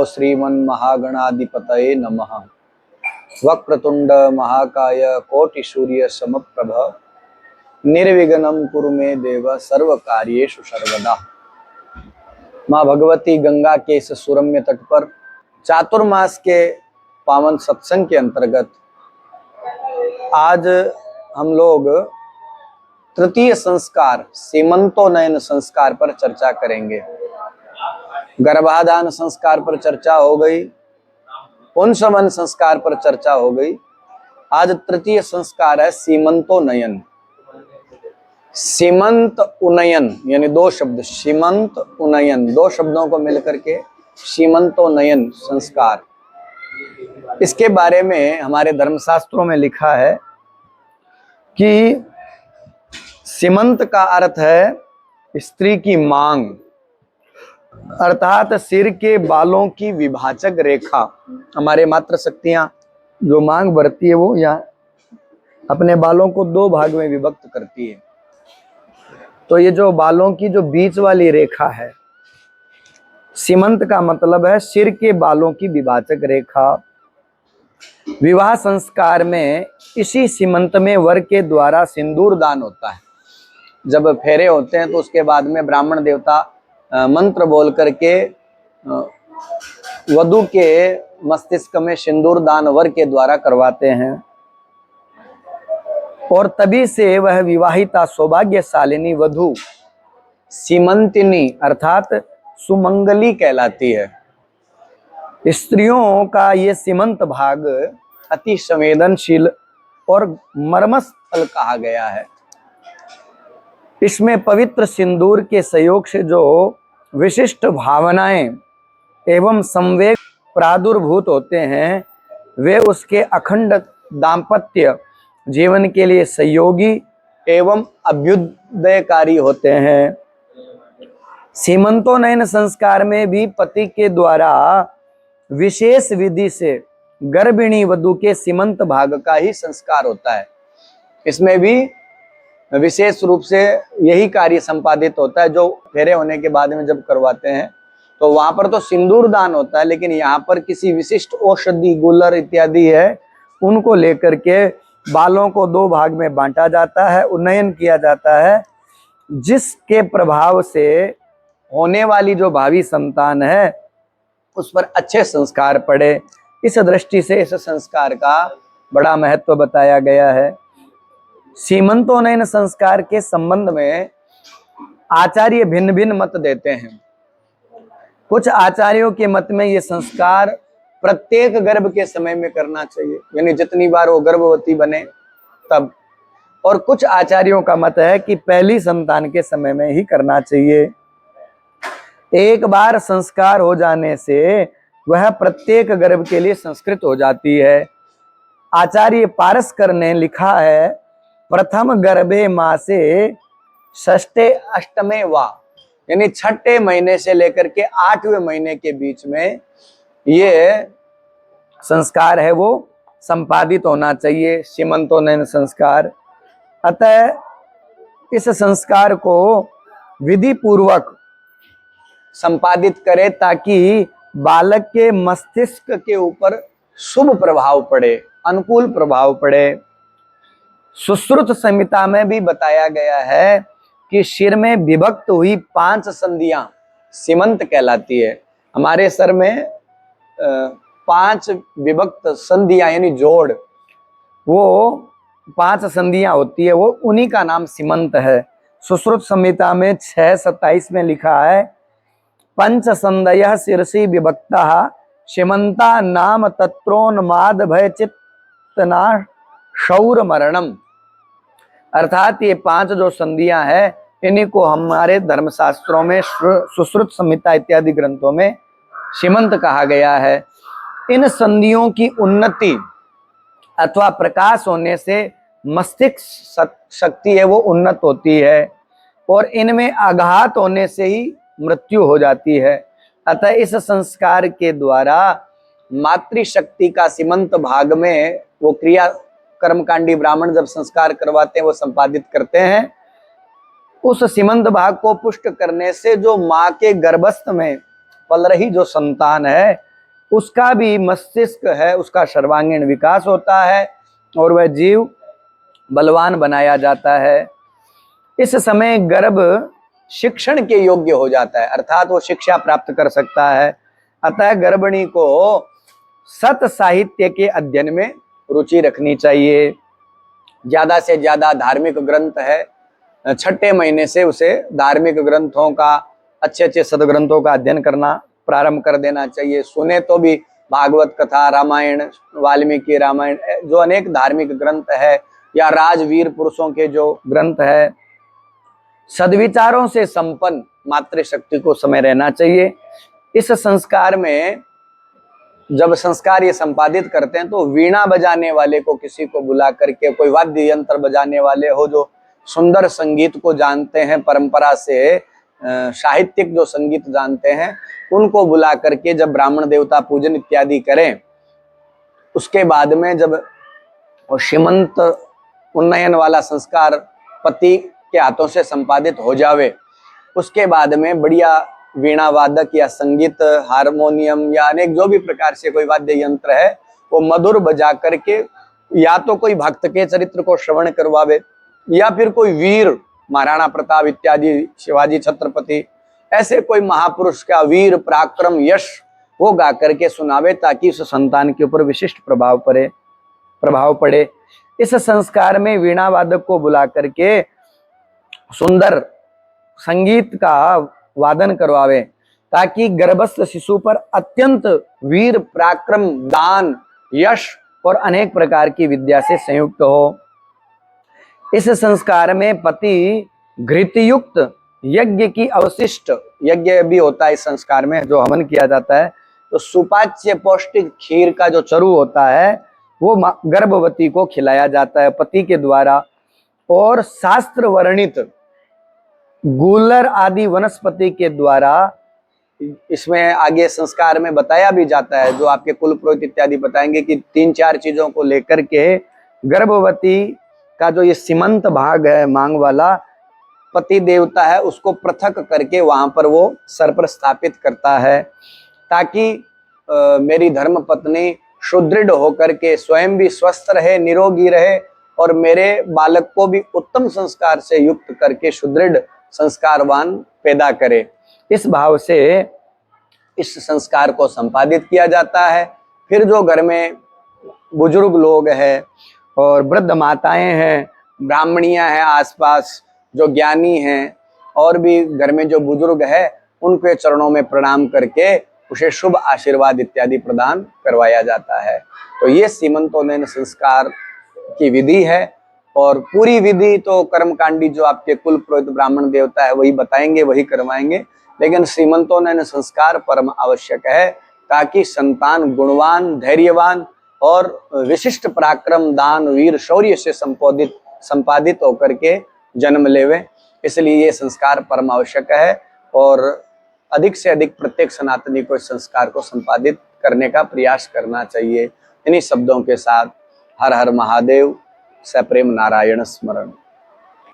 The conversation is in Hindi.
श्रीमन्महागणाधिपतये नमः। वक्रतुंड महाकाय कोटि सूर्य समप्रभ निर्विघ्नं कुरु मे देव सर्वकार्येषु सर्वदा। माँ भगवती गंगा के इस सुरम्य तट पर चातुर्मास के पावन सत्संग के अंतर्गत आज हम लोग तृतीय संस्कार सीमंतोन्नयन संस्कार पर चर्चा करेंगे। गर्भाधान संस्कार पर चर्चा हो गई, पुंसवन संस्कार पर चर्चा हो गई। आज तृतीय संस्कार है सीमंतोन्नयन। सीमंत उन्नयन यानी दो शब्द, सीमंत उन्नयन, दो शब्दों को मिलकर के सीमंतोन्नयन संस्कार। इसके बारे में हमारे धर्मशास्त्रों में लिखा है कि सीमंत का अर्थ है स्त्री की मांग, अर्थात सिर के बालों की विभाजक रेखा। हमारे मातृ शक्तियां जो मांग भरती है वो यहाँ अपने बालों को दो भाग में विभक्त करती है। तो ये जो बालों की जो बीच वाली रेखा है, सीमंत का मतलब है सिर के बालों की विभाजक रेखा। विवाह संस्कार में इसी सीमंत में वर के द्वारा सिंदूर दान होता है। जब फेरे होते हैं तो उसके बाद में ब्राह्मण देवता मंत्र बोल करके वधू के मस्तिष्क में सिंदूर दान वर के द्वारा करवाते हैं और तभी से वह विवाहिता सौभाग्यशालिनी वधू सीमंतिनी अर्थात सुमंगली कहलाती है। स्त्रियों का ये सीमंत भाग अति संवेदनशील और मर्मस्थल कहा गया है। इसमें पवित्र सिंदूर के सहयोग से जो विशिष्ट भावनाएं एवं संवेग प्रादुर्भूत होते हैं वे उसके अखंड दाम्पत्य जीवन के लिए सहयोगी एवं अभ्युदयकारी होते हैं। सीमंतोन्नयन संस्कार में भी पति के द्वारा विशेष विधि से गर्भिणी वधू के सीमंत भाग का ही संस्कार होता है। इसमें भी विशेष रूप से यही कार्य संपादित होता है। जो फेरे होने के बाद में जब करवाते हैं तो वहां पर तो सिंदूर दान होता है, लेकिन यहाँ पर किसी विशिष्ट औषधि गुलर इत्यादि है उनको लेकर के बालों को दो भाग में बांटा जाता है, उन्नयन किया जाता है, जिसके प्रभाव से होने वाली जो भावी संतान है उस पर अच्छे संस्कार पड़े। इस दृष्टि से इस संस्कार का बड़ा महत्व बताया गया है। सीमंतोन्नयन संस्कार के संबंध में आचार्य भिन्न भिन्न मत देते हैं। कुछ आचार्यों के मत में ये संस्कार प्रत्येक गर्भ के समय में करना चाहिए, यानी जितनी बार वो गर्भवती बने तब। और कुछ आचार्यों का मत है कि पहली संतान के समय में ही करना चाहिए। एक बार संस्कार हो जाने से वह प्रत्येक गर्भ के लिए संस्कृत हो जाती है। आचार्य पारस्कर ने लिखा है, प्रथम गर्भे मासे षष्ठे अष्टमे वा, यानी छठे महीने से लेकर के 8वें महीने के बीच में ये संस्कार है वो संपादित होना चाहिए, सीमंतोन्नयन संस्कार। अतः इस संस्कार को विधि पूर्वक संपादित करे ताकि बालक के मस्तिष्क के ऊपर शुभ प्रभाव पड़े, अनुकूल प्रभाव पड़े। सुश्रुत संहिता में भी बताया गया है कि सिर में विभक्त हुई 5 संधियां सीमंत कहलाती है। हमारे सर में 5 विभक्त संधियां यानी जोड़, वो 5 संधियां होती है, वो उन्हीं का नाम सीमंत है। सुश्रुत संहिता में 6:27 में लिखा है, पंच संधयः शिरसि विभक्तः सीमंता नाम तत्रोन्माद भय चित्तना शौर मरणम। अर्थात ये 5 जो संधियां हैं इन्हीं को हमारे धर्मशास्त्रों में सुश्रुत संहिता इत्यादि ग्रंथों में सीमंत कहा गया है। इन संधियों की उन्नति अथवा प्रकाश होने से मस्तिष्क शक्ति है वो उन्नत होती है और इनमें आघात होने से ही मृत्यु हो जाती है। अतः इस संस्कार के द्वारा मातृशक्ति का सीमंत भाग में वो क्रिया कर्मकांडी ब्राह्मण जब संस्कार करवाते हैं वो संपादित करते हैं। उस सीमंत भाग को पुष्ट करने से जो माँ के गर्भस्थ में पल रही जो संतान है उसका भी मस्तिष्क है, उसका सर्वांगीण विकास होता है और वह जीव बलवान बनाया जाता है। इस समय गर्भ शिक्षण के योग्य हो जाता है, अर्थात वो शिक्षा प्राप्त कर सकता है। अतः गर्भिणी को सत साहित्य के अध्ययन में रुचि रखनी चाहिए। ज्यादा से ज्यादा धार्मिक ग्रंथ है, छठे महीने से उसे धार्मिक ग्रंथों का, अच्छे अच्छे सदग्रंथों का अध्ययन करना प्रारंभ कर देना चाहिए। सुने तो भी भागवत कथा, रामायण, वाल्मीकि रामायण, जो अनेक धार्मिक ग्रंथ है, या राजवीर पुरुषों के जो ग्रंथ है। सद्विचारों से संपन्न मातृशक्ति को समय रहना चाहिए। इस संस्कार में जब संस्कार ये संपादित करते हैं तो वीणा बजाने वाले को किसी को बुला करके, कोई वाद्य यंत्र बजाने वाले हो जो सुंदर संगीत को जानते हैं, परंपरा से साहित्यिक जो संगीत जानते हैं, उनको बुला करके जब ब्राह्मण देवता पूजन इत्यादि करें, उसके बाद में जब श्रीमंत उन्नयन वाला संस्कार पति के हाथों से संपादित हो जावे, उसके बाद में बढ़िया वीणा वादक या संगीत, हारमोनियम या अनेक जो भी प्रकार से कोई वाद्य यंत्र है वो मधुर बजा करके या तो कोई भक्त के चरित्र को श्रवण करवावे, या फिर कोई वीर, महाराणा प्रताप इत्यादि, शिवाजी छत्रपति, ऐसे कोई महापुरुष का वीर पराक्रम यश वो गा करके सुनावे, ताकि उस संतान के ऊपर विशिष्ट प्रभाव पड़े। इस संस्कार में वीणा वादक को बुला करके सुंदर संगीत का वादन करवावे, ताकि गर्भस्थ शिशु पर अत्यंत वीर पराक्रम, दान, यश और अनेक प्रकार की विद्या से संयुक्त हो। इस संस्कार में पति घृतयुक्त यज्ञ की अवशिष्ट, यज्ञ भी होता है इस संस्कार में, जो हवन किया जाता है, तो सुपाच्य पौष्टिक खीर का जो चरू होता है वो गर्भवती को खिलाया जाता है पति के द्वारा। और शास्त्र वर्णित गूलर आदि वनस्पति के द्वारा, इसमें आगे संस्कार में बताया भी जाता है, जो आपके कुल पुरोहित इत्यादि बताएंगे कि 3-4 चीजों को लेकर के गर्भवती का जो ये सीमंत भाग है, मांग वाला, पति देवता है, उसको पृथक करके वहां पर वो सर पर स्थापित करता है, ताकि मेरी धर्म पत्नी सुदृढ़ होकर के स्वयं भी स्वस्थ रहे, निरोगी रहे, और मेरे बालक को भी उत्तम संस्कार से युक्त करके सुदृढ़ संस्कारवान पैदा करे। इस भाव से इस संस्कार को संपादित किया जाता है। फिर जो घर में बुजुर्ग लोग हैं और वृद्ध माताएं हैं, ब्राह्मणियां हैं आसपास, जो ज्ञानी हैं, और भी घर में जो बुजुर्ग है, उनके चरणों में प्रणाम करके उसे शुभ आशीर्वाद इत्यादि प्रदान करवाया जाता है। तो ये सीमंतोन्नयन संस्कार की विधि है, और पूरी विधि तो कर्मकांडी जो आपके कुल पुरोहित ब्राह्मण देवता है वही बताएंगे, वही करवाएंगे, लेकिन सीमंतोन्नयन संस्कार परम आवश्यक है, ताकि संतान गुणवान, धैर्यवान और विशिष्ट पराक्रम, दान, वीर, शौर्य से संपादित होकर के जन्म लेवे। इसलिए ये संस्कार परम आवश्यक है, और अधिक से अधिक प्रत्येक सनातनी को इस संस्कार को संपादित करने का प्रयास करना चाहिए। इन्हीं शब्दों के साथ हर हर महादेव, सप्रेम नारायण स्मरण।